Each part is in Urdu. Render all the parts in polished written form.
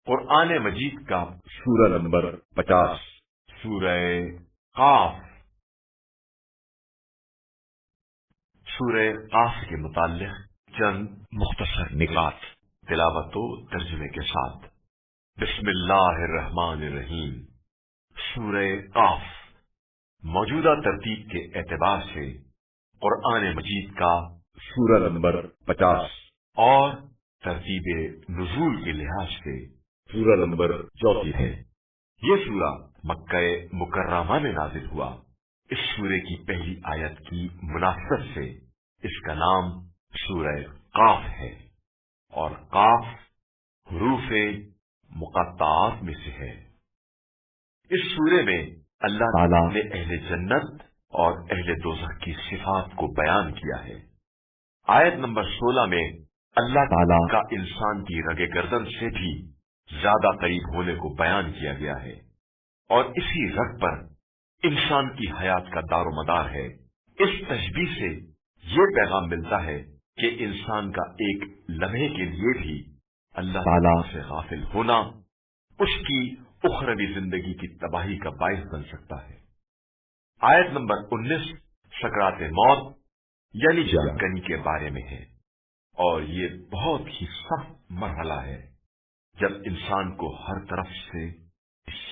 قرآن مجید کا سورہ نمبر 50 سورہ قاف۔ سورہ قاف کے متعلق چند مختصر نکات تلاوت و ترجمے کے ساتھ۔ بسم اللہ الرحمن الرحیم۔ سورہ قاف موجودہ ترتیب کے اعتبار سے قرآن مجید کا سورہ نمبر 50 اور ترتیب نزول کے لحاظ سے سورہ نمبر 34 ہے۔ یہ سورہ مکہ مکرمہ میں نازل ہوا۔ اس سورے کی پہلی آیت کی مناسبت سے اس کا نام سورہ قاف ہے، اور قاف حروف مقطعات میں سے ہے۔ اس سورے میں اللہ تعالیٰ نے اہل جنت اور اہل دوزخ کی صفات کو بیان کیا ہے۔ آیت نمبر 16 میں اللہ تعالیٰ کا انسان کی رگ گردن سے بھی زیادہ قریب ہونے کو بیان کیا گیا ہے، اور اسی رگ پر انسان کی حیات کا دار و مدار ہے۔ اس تشبیہ سے یہ پیغام ملتا ہے کہ انسان کا ایک لمحے کے لیے بھی اللہ تعالیٰ سے غافل ہونا اس کی اخروی زندگی کی تباہی کا باعث بن سکتا ہے۔ آیت نمبر 19 سکرات موت یعنی جانکنی کے بارے میں ہے، اور یہ بہت ہی سخت مرحلہ ہے جب انسان کو ہر طرف سے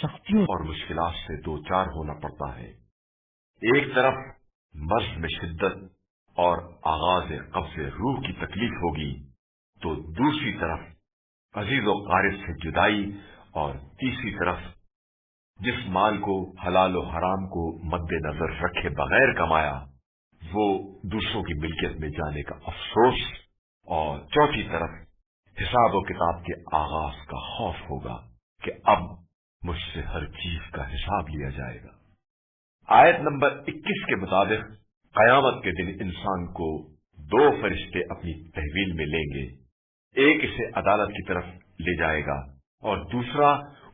سختیوں اور مشکلات سے دوچار ہونا پڑتا ہے۔ ایک طرف مرض میں شدت اور آغاز قبض روح کی تکلیف ہوگی، تو دوسری طرف عزیز و قارب سے جدائی، اور تیسری طرف جس مال کو حلال و حرام کو مد نظر رکھے بغیر کمایا وہ دوسروں کی ملکیت میں جانے کا افسوس، اور چوتھی طرف حساب و کتاب کے آغاز کا خوف ہوگا کہ اب مجھ سے ہر چیز کا حساب لیا جائے گا۔ آیت نمبر 21 کے مطابق قیامت کے دن انسان کو 2 فرشتے اپنی تحویل میں لیں گے، ایک اسے عدالت کی طرف لے جائے گا اور دوسرا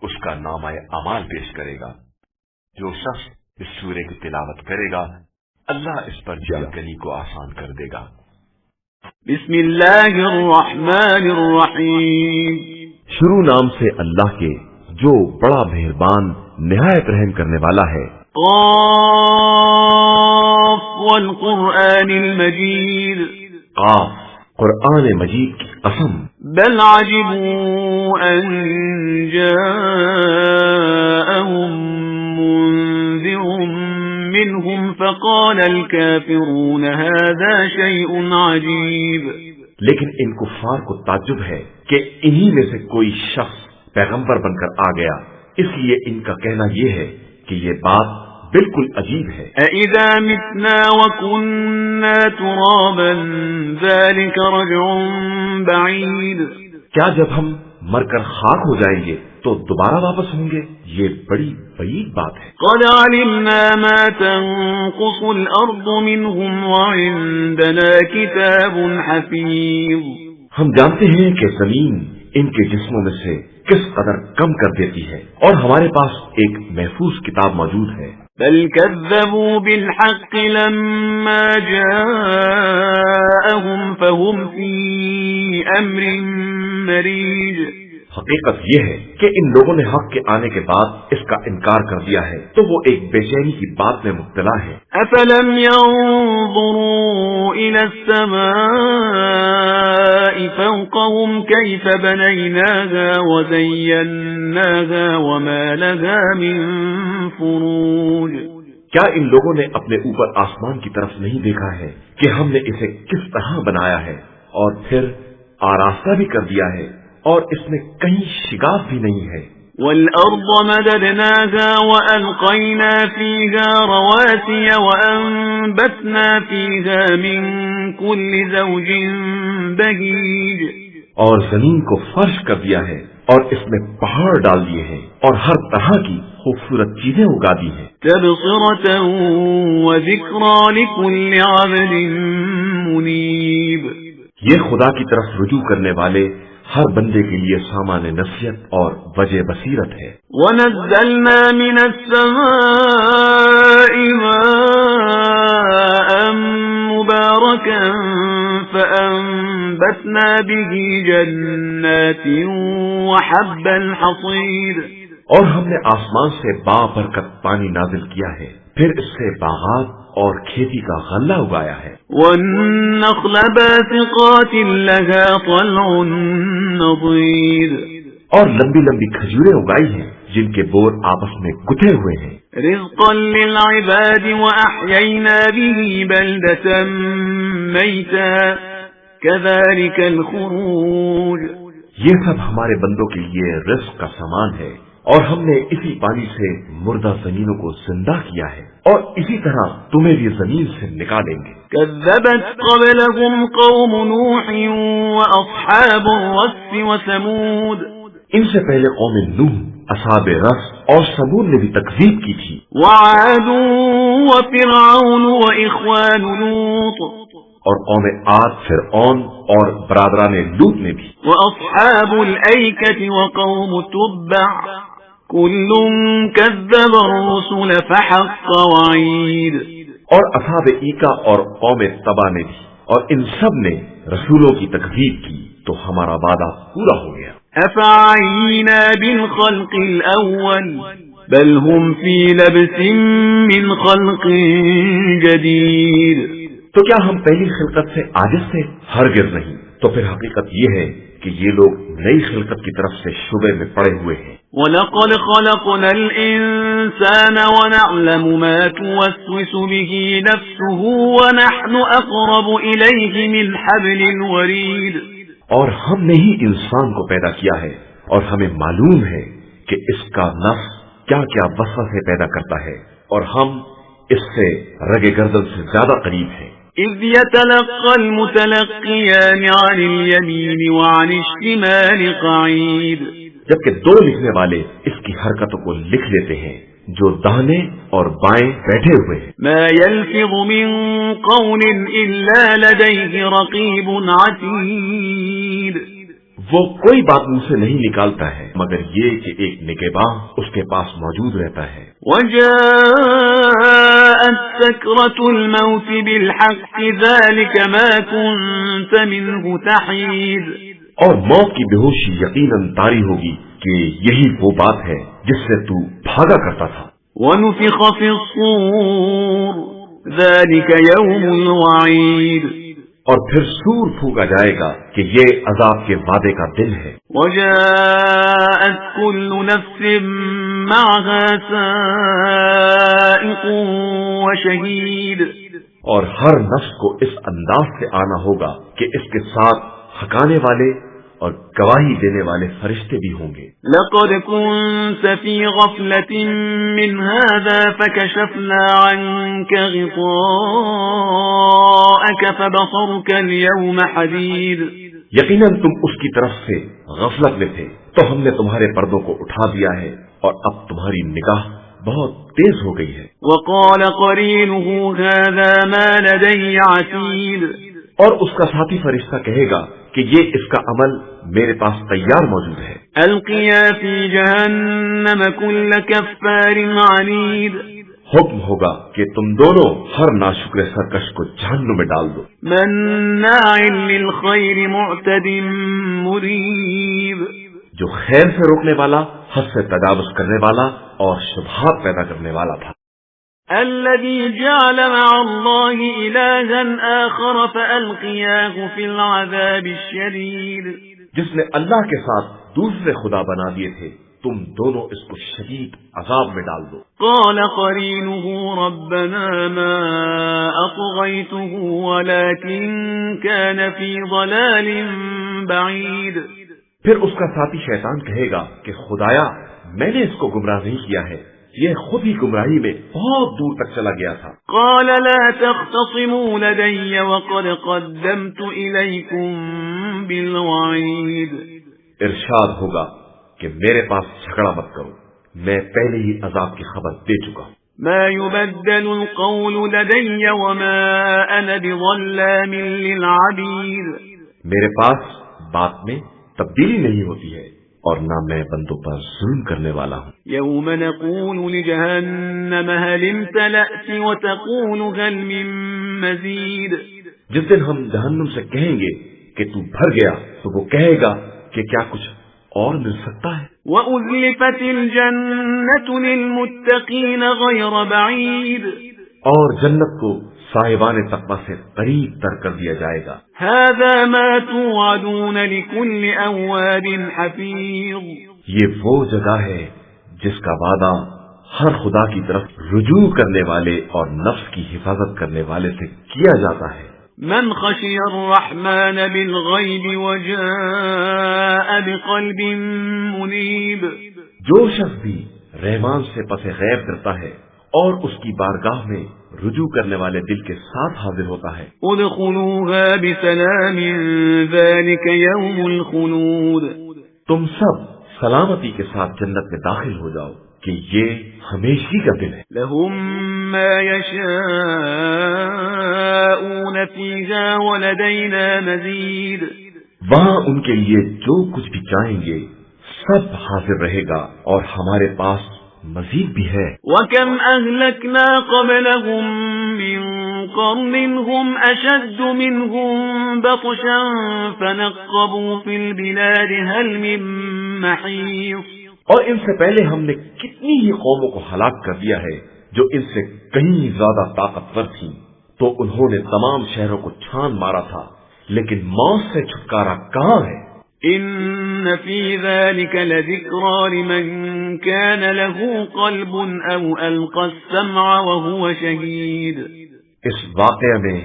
اس کا نامہ اعمال پیش کرے گا۔ جو شخص اس سورے کی تلاوت کرے گا اللہ اس پر جانکنی کو آسان کر دے گا۔ بسم اللہ الرحمن الرحیم۔ شروع نام سے اللہ کے جو بڑا مہربان نہایت رحم کرنے والا ہے۔ قاف والقرآن المجید۔ قاف قرآن مجید کی قسم۔ بل عجبوا ان جاءهم منذر منهم فقال الكافرون هذا شيء عجيب۔ لیکن ان کفار کو تعجب ہے کہ انہی میں سے کوئی شخص پیغمبر بن کر آ گیا، اس لیے ان کا کہنا یہ ہے کہ یہ بات بالکل عجیب ہے۔ اذا متنا وكنا ترابا ذلك رجع بعید۔ کیا جب ہم مر کر خاک ہو جائیں گے تو دوبارہ واپس ہوں گے؟ یہ بڑی بعید بات ہے۔ قد علمنا ما تنقص الارض منهم وعندنا كتاب حفيظ۔ ہم جانتے ہیں کہ زمین ان کے جسموں میں سے کس قدر کم کر دیتی ہے، اور ہمارے پاس ایک محفوظ کتاب موجود ہے۔ بل كذبوا بالحق لما جاءهم فهم في امر مريج۔ حقیقت یہ ہے کہ ان لوگوں نے حق کے آنے کے بعد اس کا انکار کر دیا ہے، تو وہ ایک بے چینی کی بات میں مبتلا ہے۔ افلم ينظروا الى السماء فوقهم كيف بنيناها وزيناها وما لها من فروج۔ کیا ان لوگوں نے اپنے اوپر آسمان کی طرف نہیں دیکھا ہے کہ ہم نے اسے کس طرح بنایا ہے، اور پھر آراستہ بھی کر دیا ہے، اور اس میں کہیں شگاف بھی نہیں ہے۔ والأرض مددناها وألقينا فيها رواسي وأنبتنا فيها من كل زوج بهيج۔ اور زمین کو فرش کر دیا ہے، اور اس میں پہاڑ ڈال دیے ہیں، اور ہر طرح کی خوبصورت چیزیں اگا دی ہیں۔ تبصرة وذكرى لكل عبد منيب۔ یہ خدا کی طرف رجوع کرنے والے ہر بندے کے لیے سامان نصیحت اور وجہ بصیرت ہے۔ وَنَزَّلْنَا مِنَ السَّمَاءِ مَاءً مُبَارَكًا مباركا فأنبتنا به جنات وحب الحصيد اور ہم نے آسمان سے بابرکت پانی نازل کیا ہے، پھر اس سے باغات اور کھیتی کا غلہ اگایا ہے۔ والنخل باسقات لها طلع نضيد اور لمبی لمبی کھجوریں اگائی ہیں جن کے بور آپس میں گتھے ہوئے ہیں۔ رزقا للعباد وأحيينا به بلدة ميتا كذلك الخروج یہ سب ہمارے بندوں کے لیے رزق کا سامان ہے، اور ہم نے اسی پانی سے مردہ زمینوں کو زندہ کیا ہے، اور اسی طرح تمہیں بھی زمین سے نکالیں گے۔ كذبت قبلهم قوم نوح وأصحاب الرس وثمود ان سے پہلے قوم نوح، اصحاب رس اور ثمود نے بھی تکذیب کی تھی، وعاد وفرعون وإخوان لوط اور قوم عاد، فرعون اور برادران لوط نے بھی، وأصحاب الأيكة وقوم تبع كل كذب الرسل فحق وعيد اور اصحاب ایکا اور قوم تبا نے بھی، اور ان سب نے رسولوں کی تکذیب کی تو ہمارا وعدہ پورا ہو گیا۔ أفعينا بالخلق الأول بل هم في لبس من خلق جديد تو کیا ہم پہلی خلقت سے عاجز تھے؟ ہرگز نہیں، تو پھر حقیقت یہ ہے کہ یہ لوگ نئی خلقت کی طرف سے شبے میں پڑے ہوئے ہیں۔ وَلَقَدْ خَلَقْنَا الْإِنسَانَ وَنَعْلَمُ مَا تُوَسْوِسُ بِهِ نَفْسُهُ وَنَحْنُ أَقْرَبُ إِلَيْهِ مِنْ حَبْلِ الْوَرِيدِ اور ہم نے ہی انسان کو پیدا کیا ہے، اور ہمیں معلوم ہے کہ اس کا نفس کیا کیا وسوسے پیدا کرتا ہے، اور ہم اس سے رگ گردن سے زیادہ قریب ہیں۔ إِذْ يَتَلَقَّى الْمُتَلَقِّيَانِ عَنِ الْيَمِينِ وَعَنِ الشِّمَالِ قَعِيدٌ جبکہ دو لکھنے والے اس کی حرکتوں کو لکھ لیتے ہیں جو داہنے اور بائیں بیٹھے ہوئے ہیں۔ ما يلفظ من قول إلا لديه رقيب عتيد وہ کوئی بات منہ سے نہیں نکالتا ہے مگر یہ کہ ایک نگہباں اس کے پاس موجود رہتا ہے۔ وجاءت سكرة الموت بالحق ذلك ما كنت منه تحيد اور موت کی بے ہوشی یقیناً طاری ہوگی کہ یہی وہ بات ہے جس سے تو بھاگا کرتا تھا۔ ونفخ في الصور ذلك يوم الوعيد اور پھر سور پھونکا جائے گا کہ یہ عذاب کے وعدے کا دن ہے۔ وجاءت كل نفس معها سائق وشهيد اور ہر نفس کو اس انداز سے آنا ہوگا کہ اس کے ساتھ حکانے والے اور گواہی دینے والے فرشتے بھی ہوں گے۔ لقد كنت في غفلة من هذا فكشفنا عنك غطاءك فبصرك اليوم حديد یقیناً تم اس کی طرف سے غفلت میں تھے تو ہم نے تمہارے پردوں کو اٹھا دیا ہے اور اب تمہاری نگاہ بہت تیز ہو گئی ہے۔ وقال قرينه هذا ما لدي عتيد اور اس کا ساتھی فرشتہ کہے گا کہ یہ اس کا عمل میرے پاس تیار موجود ہے۔ القيا في جهنم كل كفار عنيد حکم ہوگا کہ تم دونوں ہر ناشکر سرکش کو جہنم میں ڈال دو۔ مناع للخير معتد مريب جو خیر سے روکنے والا، حد سے تجاوز کرنے والا اور شبہات پیدا کرنے والا تھا۔ الذي جعل مع الله إلها آخر فألقياه في العذاب الشديد جس نے اللہ کے ساتھ دوسرے خدا بنا دیے تھے، تم دونوں اس کو شدید عذاب میں ڈال دو۔ قال قرينه ربنا ما أطغيته ولكن كان في ضلال بعيد پھر اس کا ساتھی شیطان کہے گا کہ خدایا میں نے اس کو گمراہ نہیں کیا ہے، یہ خود ہی گمراہی میں بہت دور تک چلا گیا تھا۔ قال لا تختصموا لدي وقد قدمت إليكم بالوعيد ارشاد ہوگا کہ میرے پاس جھگڑا مت کرو، میں پہلے ہی عذاب کی خبر دے چکا ہوں۔ ما يبدل القول لدي وما أنا بظلام للعبيد میرے پاس بات میں تبدیلی نہیں ہوتی ہے اور نہ میں بندوں پر ظلم کرنے والا ہوں۔ يوم نقول لجهنم هل امتلأت وتقول هل من مزيد جس دن ہم جہنم سے کہیں گے کہ تو بھر گیا تو وہ کہے گا کہ کیا کچھ اور مل سکتا ہے؟ وَأُزْلِفَتِ الْجَنَّةُ لِلْمُتَّقِينَ غَيْرَ بَعِيدٍ اور جنت کو صاحبان تقوی سے قریب تر کر دیا جائے گا. هَذَا مَا تُوعَدُونَ لِكُلِّ أَوَّابٍ حَفِيظٍ یہ وہ جگہ ہے جس کا وعدہ ہر خدا کی طرف رجوع کرنے والے اور نفس کی حفاظت کرنے والے سے کیا جاتا ہے. من خشی الرحمن بالغیب وجاء بقلب منیب جو شخص بھی رحمان سے پس غیب کرتا ہے اور اس کی بارگاہ میں رجوع کرنے والے دل کے ساتھ حاضر ہوتا ہے. ادخلوها بسلام ذلك يوم الخلود تم سب سلامتی کے ساتھ جنت میں داخل ہو جاؤ کہ یہ ہمیشگی کا دن ہے. لهم ما يشاءون فيها ولدينا مزيد وہاں ان کے لیے جو کچھ بھی چاہیں گے سب حاضر رہے گا اور ہمارے پاس مزید بھی ہے. وَكَمْ أَهْلَكْنَا قَبْلَهُمْ مِنْ قَرْنٍ هُمْ أَشَدُّ مِنْهُمْ بَطْشًا فَنَقَّبُوا فِي الْبِلَادِ هَلْ مِنْ مَحِيصٍ اور ان سے پہلے ہم نے کتنی ہی قوموں کو ہلاک کر دیا ہے جو ان سے کہیں زیادہ طاقتور تھیں، تو انہوں نے تمام شہروں کو چھان مارا تھا، لیکن موت سے چھٹکارا کہاں ہے؟ ان فی ذلک لذکرى لمن کان له قلب او القى السمع وهو شہید. اس واقعے میں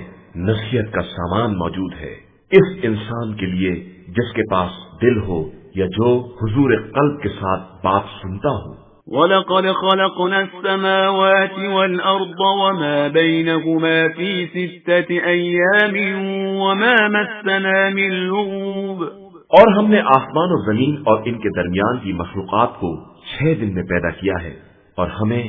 نصیحت کا سامان موجود ہے اس انسان کے لیے جس کے پاس دل ہو یا جو حضور قلب کے ساتھ بات سنتا ہو. وَلَقَدْ خَلَقْنَا السَّمَاوَاتِ وَالْأَرْضَ وَمَا بَيْنَهُمَا فِي 6 أَيَّامٍ وَمَا مَسَّنَا مِن لُغُوبٍ اور ہم نے آسمان و زمین اور ان کے درمیان کی مخلوقات کو 6 دن میں پیدا کیا ہے اور ہمیں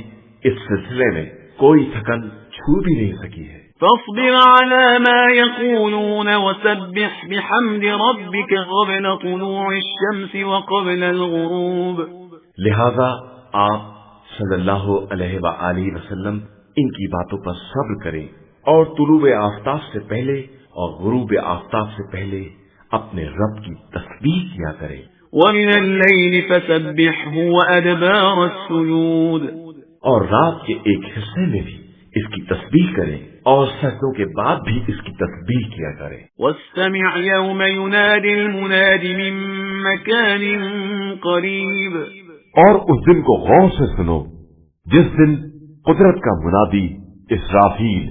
اس سلسلے میں کوئی تھکن چھو بھی نہیں سکی ہے. فاصبر على ما يقولون وسبح بحمد ربك قبل طلوع الشمس وقبل الغروب. لہذا آپ صلی اللہ علیہ وآلہ وسلم ان کی باتوں پر صبر کریں اور طلوع آفتاب سے پہلے اور غروب آفتاب سے پہلے اپنے رب کی تسبیح کیا کریں. وَمِنَ اللَّيْلِ فَسَبِّحْهُ وَأَدْبَارَ السُّجُودِ اور رات کے ایک حصے میں بھی اس کی تسبیح کریں اور سجدوں کے بعد بھی اس کی تسبیح کیا کریں. وَاسْتَمِعْ يَوْمَ يُنَادِ الْمُنَادِ مِن مَّكَانٍ قَرِيبٍ اور اس دن کو غور سے سنو جس دن قدرت کا منادی اسرافیل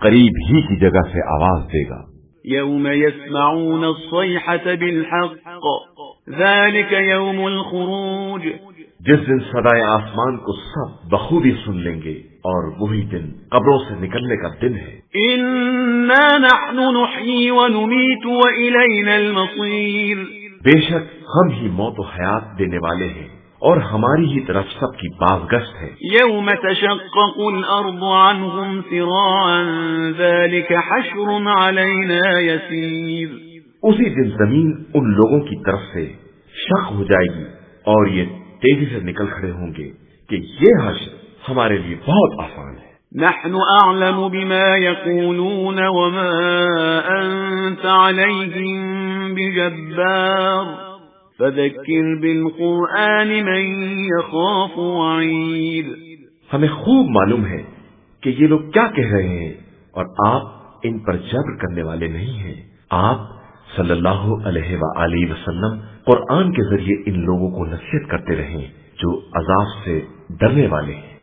قریب ہی کی جگہ سے آواز دے گا. يوم يسمعون الصيحة بالحق ذلك يوم الخروج جس دن صدائے آسمان کو سب بخوبی سن لیں گے اور وہی دن قبروں سے نکلنے کا دن ہے. إنا نحن نحيي ونميت وإلينا المصير بے شک ہم ہی موت و حیات دینے والے ہیں اور ہماری ہی طرف سب کی بازگشت ہے. يوم تشقق الأرض عنهم سراعا ذلك حشر علينا يسير اسی دن زمین ان لوگوں کی طرف سے شق ہو جائے گی اور یہ تیزی سے نکل کھڑے ہوں گے کہ یہ حشر ہمارے لیے بہت آسان ہے. نحن أعلم بما يقولون وما أنت عليهم بجبار فذكر بالقرآن من يخاف وعيد. ہمیں خوب معلوم ہے کہ یہ لوگ کیا کہہ رہے ہیں اور آپ ان پر جبر کرنے والے نہیں ہیں. آپ صلی اللہ علیہ وآلہ وسلم قرآن کے ذریعے ان لوگوں کو نصیحت کرتے رہیں جو عذاب سے ڈرنے والے ہیں.